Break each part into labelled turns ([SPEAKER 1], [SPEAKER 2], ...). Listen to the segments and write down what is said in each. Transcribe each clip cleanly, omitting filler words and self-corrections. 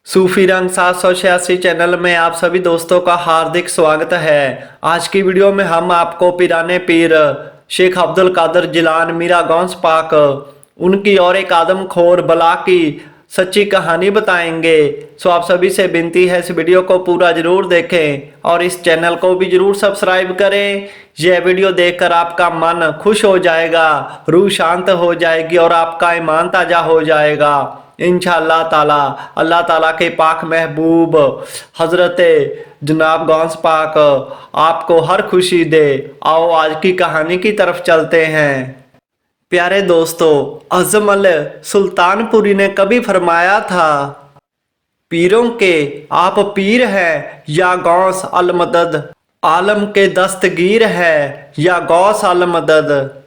[SPEAKER 1] सूफी रंग 786 चैनल में आप सभी दोस्तों का हार्दिक स्वागत है। आज की वीडियो में हम आपको पिराने पीर शेख अब्दुल कादर जिलान मीरा गौस पाक उनकी और एक आदमखोर बला की सच्ची कहानी बताएंगे। सो आप सभी से विनती है इस वीडियो को पूरा जरूर देखें और इस चैनल को भी जरूर सब्सक्राइब करें। यह वीडियो देखकर आपका मन खुश हो जाएगा, रूह शांत हो जाएगी और आपका ईमान ताजा हो जाएगा इंशाअल्लाह ताला। अल्लाह ताला के पाक महबूब हजरत जनाब गौस पाक आपको हर खुशी दे। आओ आज की कहानी की तरफ चलते हैं। प्यारे दोस्तों, अजमल सुल्तानपुरी ने कभी फरमाया था, पीरों के आप पीर हैं या गौस अल मदद, आलम के दस्तगीर है या गौस अल मदद।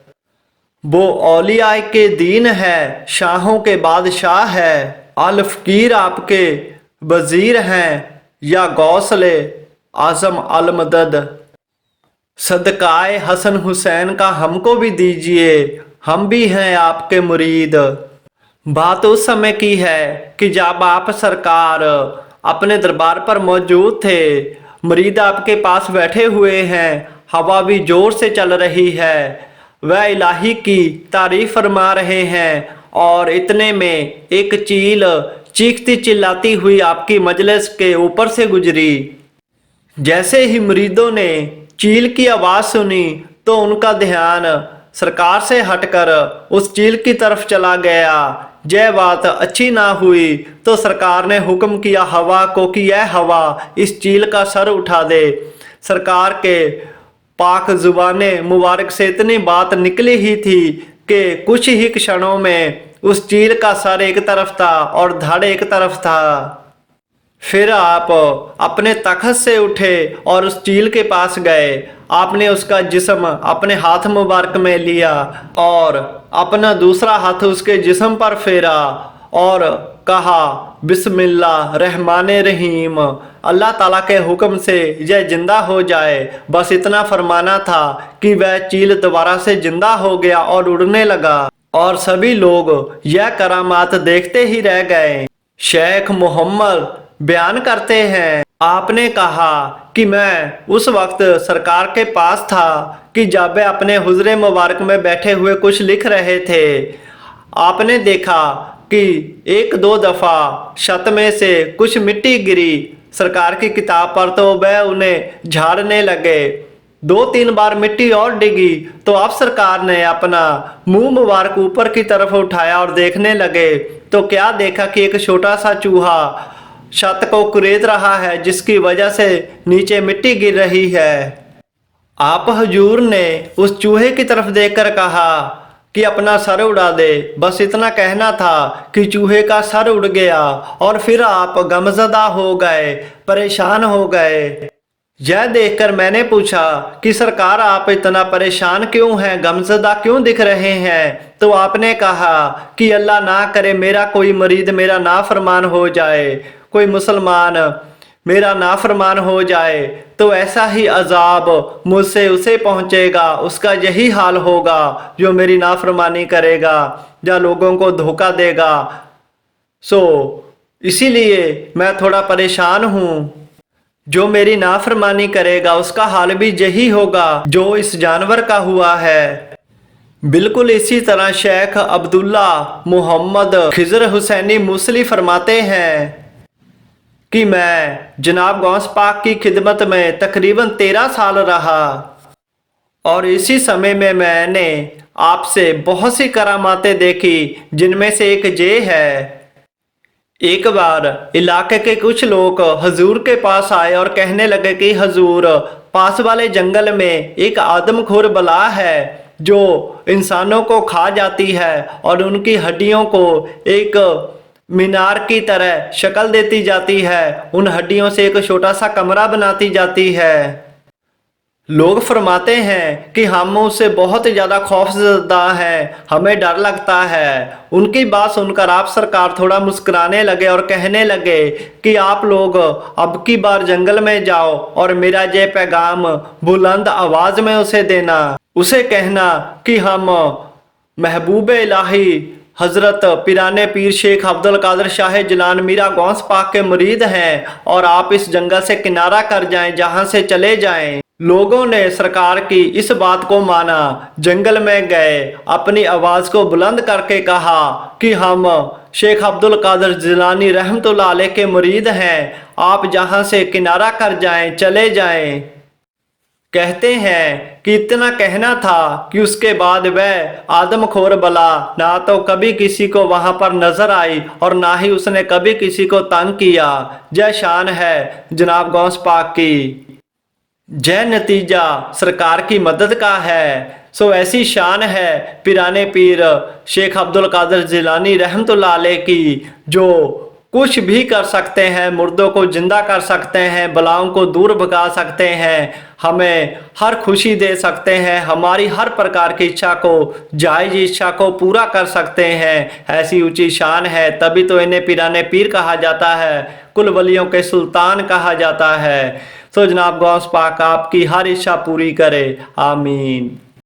[SPEAKER 1] वो औलिया के दीन है, शाहों के बादशाह है, अल फकीर आपके वजीर हैं या गौसले आजम अल मदद। सदकाए हसन हुसैन का हमको भी दीजिए, हम भी हैं आपके मुरीद। बात उस समय की है कि जब आप सरकार अपने दरबार पर मौजूद थे, मुरीद आपके पास बैठे हुए हैं, हवा भी जोर से चल रही है, वह इलाही की तारीफ फरमा रहे हैं और इतने में एक चील चीखती चिल्लाती हुई आपकी मजलिस के ऊपर से गुजरी। जैसे ही मुरीदों ने चील की आवाज़ सुनी तो उनका ध्यान सरकार से हटकर उस चील की तरफ चला गया। यह बात अच्छी ना हुई तो सरकार ने हुक्म किया हवा को कि यह हवा इस चील का सर उठा दे। सरकार के पाक जुबाने मुबारक से इतनी बात निकली ही थी कि कुछ ही क्षणों में उस चील का सर एक तरफ था और धड़ एक तरफ था। फिर आप अपने तख्त से उठे और उस चील के पास गए। आपने उसका जिस्म अपने हाथ मुबारक में लिया और अपना दूसरा हाथ उसके जिस्म पर फेरा और कहा, बिस्मिल्लाह रहमाने रहीम, अल्लाह ताला के हुक्म से यह जिंदा हो जाए। बस इतना फरमाना था कि वह चील दोबारा से जिंदा हो गया और उड़ने लगा और सभी लोग यह करामात देखते ही रह गए। शेख मोहम्मद बयान करते हैं, आपने कहा कि मैं उस वक्त सरकार के पास था कि जब वे अपने हुजरे मुबारक में बैठे हुए कुछ लिख रहे थे। आपने देखा कि एक दो दफ़ा छत में से कुछ मिट्टी गिरी सरकार की किताब पर, तो वह उन्हें झाड़ने लगे। दो तीन बार मिट्टी और डिगी तो अब सरकार ने अपना मुंह मुबारक ऊपर की तरफ उठाया और देखने लगे तो क्या देखा कि एक छोटा सा चूहा छत को कुरेद रहा है, जिसकी वजह से नीचे मिट्टी गिर रही है। आप हजूर ने उस चूहे की तरफ देखकर कहा कि अपना सर उड़ा दे। बस इतना कहना था कि चूहे का सर उड़ गया और फिर आप गमज़दा हो गए, परेशान हो गए। यह देखकर मैंने पूछा कि सरकार आप इतना परेशान क्यों हैं, गमज़दा क्यों दिख रहे हैं? तो आपने कहा कि अल्लाह ना करे मेरा कोई मुरीद मेरा नाफरमान हो जाए, कोई मुसलमान मेरा नाफरमान हो जाए तो ऐसा ही अजाब मुझसे उसे पहुंचेगा, उसका यही हाल होगा जो मेरी नाफरमानी करेगा या लोगों को धोखा देगा। सो इसीलिए मैं थोड़ा परेशान हूँ। जो मेरी नाफरमानी करेगा उसका हाल भी यही होगा जो इस जानवर का हुआ है। बिल्कुल इसी तरह शेख अब्दुल्ला मोहम्मद खिजर हुसैनी मूसली फरमाते हैं कि मैं जनाब गौस पाक की खिदमत में तकरीबन 13 साल रहा और इसी समय में मैंने आपसे बहुत सी करामातें देखी, जिनमें से एक ये है। एक बार इलाके के कुछ लोग हजूर के पास आए और कहने लगे कि हजूर, पास वाले जंगल में एक आदमखोर बला है जो इंसानों को खा जाती है और उनकी हड्डियों को एक मीनार की तरह शक्ल देती जाती है, उन हड्डियों से एक छोटा सा कमरा बनाती जाती है। लोग फरमाते हैं कि हम उससे बहुत ज़्यादा खौफजदा हैं, हमें डर लगता है। उनकी बात सुनकर आप सरकार थोड़ा मुस्कुराने लगे और कहने लगे कि आप लोग अब की बार जंगल में जाओ और मेरा ये पैगाम बुलंद आवाज़ में उसे देना, उसे कहना कि हम महबूब इलाही हजरत पिराने पीर शेख अब्दुल कादिर शाह जिलान मीरा गौस पाक के मुरीद हैं और आप इस जंगल से किनारा कर जाएं, जहां से चले जाएं। लोगों ने सरकार की इस बात को माना, जंगल में गए, अपनी आवाज को बुलंद करके कहा कि हम शेख अब्दुल कादिर जिलानी रहमतुल्लाह अलैह के मुरीद हैं, आप जहां से किनारा कर जाएं, चले जाएं। कहते हैं कि इतना कहना था कि उसके बाद वह आदमखोर बला ना तो कभी किसी को वहां पर नजर आई और ना ही उसने कभी किसी को तंग किया। जय शान है जनाब गौस पाक की, जय नतीजा सरकार की मदद का है। सो ऐसी शान है पिराने पीर शेख अब्दुल कादिर जिलानी रहमतुल्लाह अलैह की, जो कुछ भी कर सकते हैं, मुर्दों को जिंदा कर सकते हैं, बलाओं को दूर भगा सकते हैं, हमें हर खुशी दे सकते हैं, हमारी हर प्रकार की इच्छा को, जायज इच्छा को पूरा कर सकते हैं। ऐसी ऊंची शान है, तभी तो इन्हें पिराने पीर कहा जाता है, कुल वलियों के सुल्तान कहा जाता है। तो जनाब गौस पाक आपकी हर इच्छा पूरी करे, आमीन।